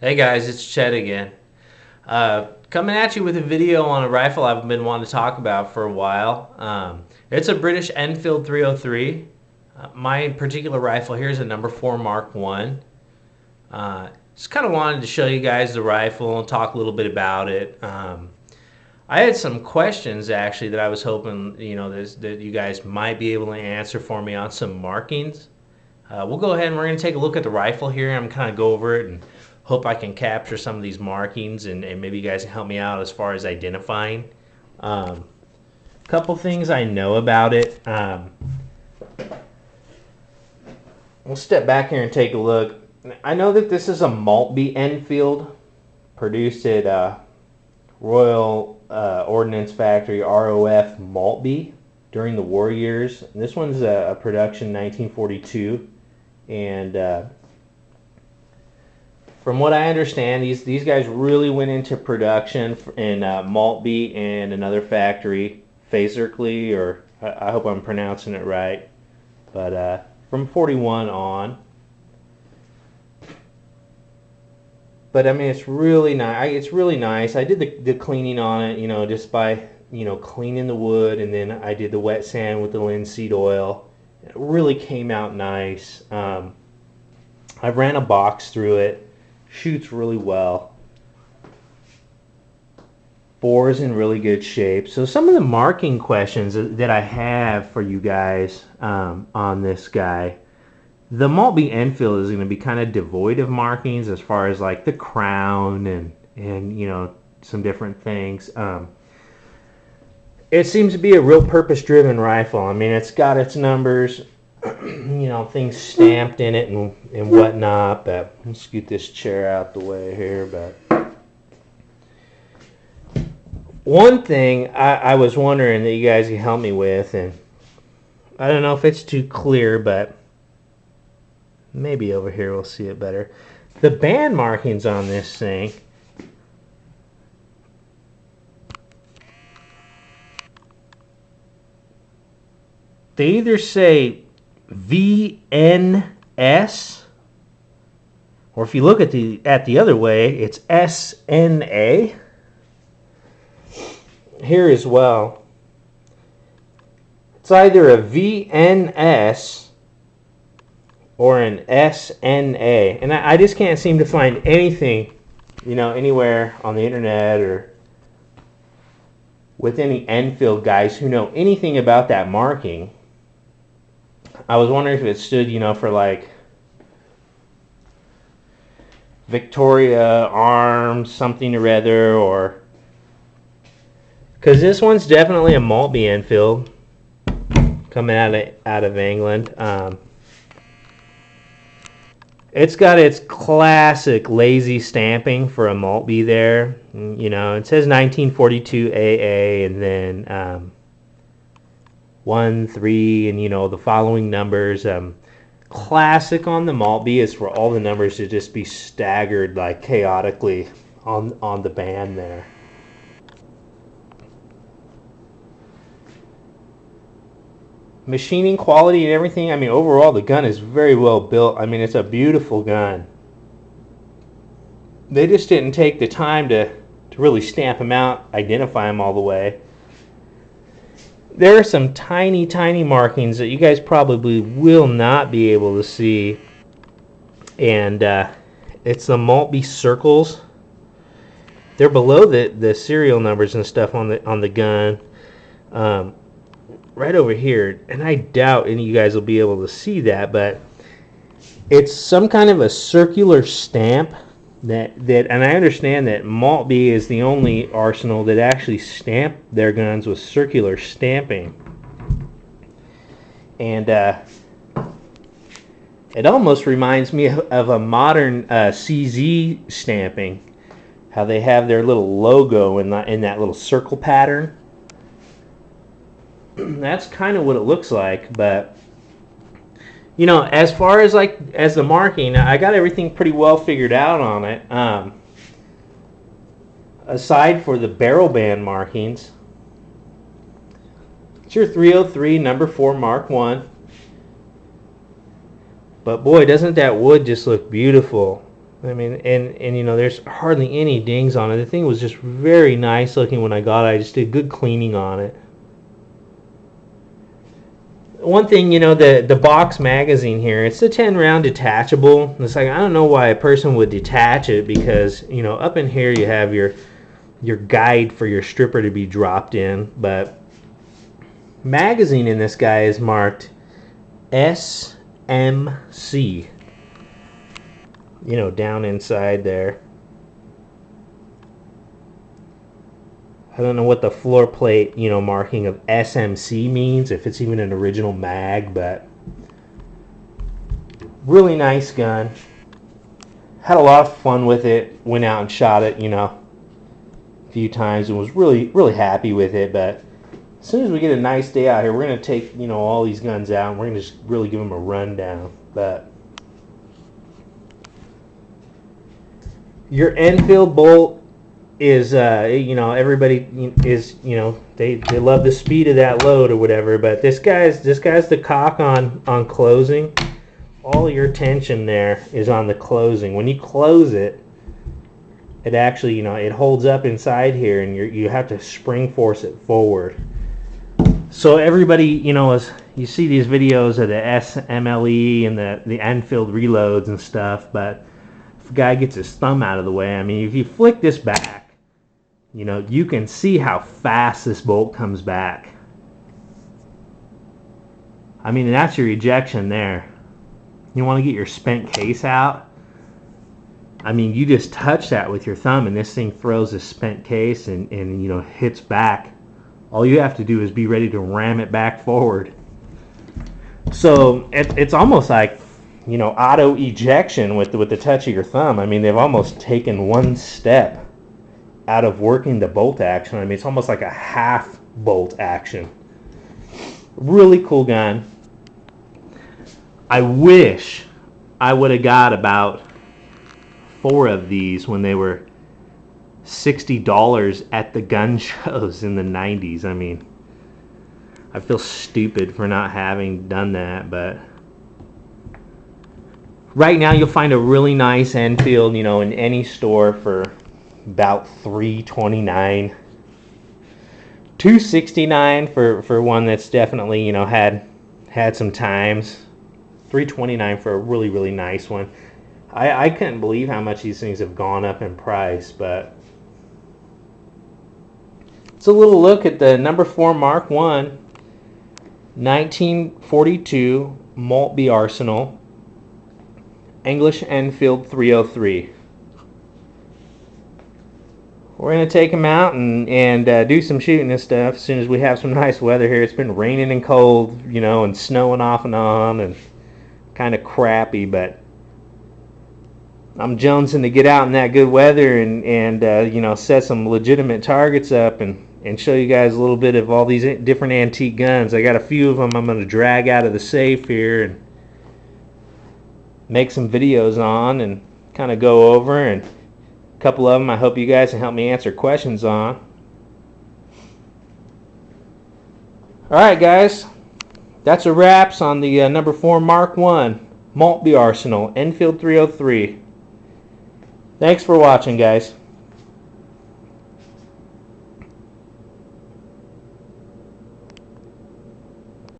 Hey guys, it's Chet again. Coming at you with a video on a rifle I've been wanting to talk about for a while. It's a British Enfield 303. My particular rifle here is a number 4 Mark 1. Just kind of wanted to show you guys the rifle and talk a little bit about it. I had some questions actually that I was hoping that you guys might be able to answer for me on some markings. We'll go ahead and we're going to take a look at the rifle here. I'm kind of go over it and hope I can capture some of these markings and maybe you guys can help me out as far as identifying. Couple things I know about it. We'll step back here and take a look. I know that this is a Maltby Enfield produced at Royal Ordnance Factory ROF Maltby during the war years. And this one's a production 1942. And from what I understand, these guys really went into production in Maltby and another factory, Faserkley, or I hope I'm pronouncing it right. But from 41 on. But I mean, it's really nice. It's really nice. I did the cleaning on it, just by cleaning the wood, and then I did the wet sand with the linseed oil. It really came out nice. I ran a box through it. Shoots really well. Bore's in really good shape. So some of the marking questions that I have for you guys on this guy. The Maltby Enfield is going to be kind of devoid of markings as far as like the crown and some different things. It seems to be a real purpose-driven rifle. I mean, it's got its numbers, things stamped in it and whatnot. But let's scoot this chair out the way here. But one thing I was wondering that you guys can help me with, and I don't know if it's too clear, but maybe over here we'll see it better. The band markings on this thing, they either say VNS, or if you look at the other way, it's SNA. Here as well, it's either a VNS or an SNA, and I just can't seem to find anything, anywhere on the internet or with any Enfield guys who know anything about that marking. I was wondering if it stood, for like Victoria Arms, something or other, or because this one's definitely a Maltby Enfield coming out of England. It's got its classic lazy stamping for a Maltby there. It says 1942 AA and then 1, 3, and the following numbers. Classic on the Maltby is for all the numbers to just be staggered like chaotically on the band there. Machining quality and everything, I mean, overall the gun is very well built. I mean, it's a beautiful gun. They just didn't take the time to really stamp them out, identify them all the way. There are some tiny markings that you guys probably will not be able to see, and it's the Maltby circles. They're below the serial numbers and stuff on the gun. Right over here, and I doubt any of you guys will be able to see that, but it's some kind of a circular stamp that and I understand that Maltby is the only arsenal that actually stamp their guns with circular stamping, and it almost reminds me of a modern CZ stamping, how they have their little logo in that little circle pattern. That's kind of what it looks like, but as far as as the marking, I got everything pretty well figured out on it. Aside for the barrel band markings, it's your 303 number 4 Mark 1. But boy, doesn't that wood just look beautiful. I mean, and you know, there's hardly any dings on it. The thing was just very nice looking when I got it. I just did good cleaning on it. One thing, you know, the box magazine here, it's a 10 round detachable. It's like, I don't know why a person would detach it, because, you know, up in here you have your guide for your stripper to be dropped in, but magazine in this guy is marked SMC, you know, down inside there. I don't know what the floor plate, you know, marking of SMC means, if it's even an original mag, but really nice gun. Had a lot of fun with it. Went out and shot it, you know, a few times, and was really happy with it. But as soon as we get a nice day out here, we're gonna take, you know, all these guns out, and we're gonna just really give them a rundown. But your Enfield bolt is, you know, everybody is, you know, they love the speed of that load or whatever, but this guy's the cock on closing. All your tension there is on the closing. When you close it, it actually, you know, it holds up inside here, and you have to spring force it forward. So everybody, you know, as you see these videos of the SMLE and the Enfield reloads and stuff, but if a guy gets his thumb out of the way, I mean, if you flick this back, you know, you can see how fast this bolt comes back. I mean, that's your ejection there. You want to get your spent case out, I mean, you just touch that with your thumb, and this thing throws a spent case and you know, hits back. All you have to do is be ready to ram it back forward. So it's almost like, you know, auto ejection with the touch of your thumb. I mean, they've almost taken one step out of working the bolt action. I mean, it's almost like a half bolt action. Really cool gun. I wish I would have got about 4 of these when they were $60 at the gun shows in the 90s. I mean, I feel stupid for not having done that, but right now you'll find a really nice Enfield, you know, in any store for about $329, $269 for one that's definitely, you know, had some times, $329 for a really nice one. I couldn't believe how much these things have gone up in price. But it's a little look at the number 4 Mark 1 1942 Maltby Arsenal English Enfield 303. We're going to take them out and do some shooting and stuff as soon as we have some nice weather here. It's been raining and cold, you know, and snowing off and on, and kind of crappy, but I'm jonesing to get out in that good weather and you know, set some legitimate targets up and show you guys a little bit of all these different antique guns. I got a few of them I'm going to drag out of the safe here and make some videos on and kind of go over, and a couple of them I hope you guys can help me answer questions on. Alright guys, that's a wraps on the number 4 Mark 1 Maltby Arsenal Enfield 303. Thanks for watching, guys.